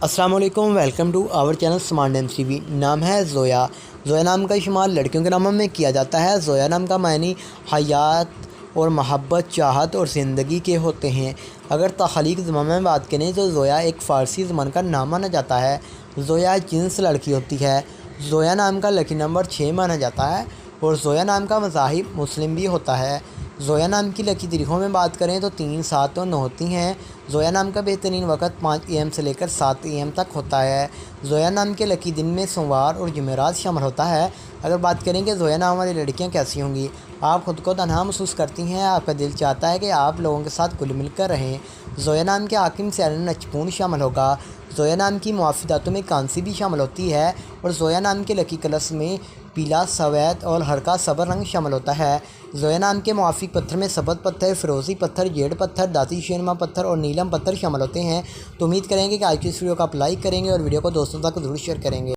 السلام علیکم، welcome to our channel smart MCV۔ نام ہے زویا۔ زویا نام کا استعمال لڑکیوں کے ناموں میں کیا جاتا ہے۔ زویا نام کا معنی حیات اور محبت، چاہت اور زندگی کے ہوتے ہیں۔ اگر تخلیق زبان میں بات کریں تو زویا ایک فارسی زبان کا نام مانا جاتا ہے۔ زویا جنس لڑکی ہوتی ہے۔ زویا نام کا لکی نمبر 6 مانا جاتا ہے اور زویا نام کا مذہب مسلم بھی ہوتا ہے۔ زویا نام کی لکی تاریخوں میں بات کریں تو 3، 7 اور 9 ہوتی ہیں۔ زویا نام کا بہترین وقت 5 AM سے لے کر 7 AM تک ہوتا ہے۔ زویا نام کے لکی دن میں سوموار اور جمعرات شامل ہوتا ہے۔ اگر بات کریں کہ زویا نام والی لڑکیاں کیسی ہوں گی، آپ خود کو تنہا محسوس کرتی ہیں، آپ کا دل چاہتا ہے کہ آپ لوگوں کے ساتھ گل مل کر رہیں۔ زویا نام کے حاکم سے نچپون شامل ہوگا۔ زویا نام کی موافقاتوں میں کانسی بھی شامل ہوتی ہے اور زویا نام کے لکی کلس میں پیلا، سفید اور ہلکا صبر رنگ شامل ہوتا ہے۔ زویا نام کے موافق پتھر میں سبز پتھر، فیروزی پتھر، جیڈ پتھر، دھاتی شیرما پتھر اور نیلم پتھر شامل ہوتے ہیں۔ تو امید کریں گے کہ آج کی اس ویڈیو کو آپ لائک کریں گے اور ویڈیو کو دوستوں تک ضرور شیئر کریں گے۔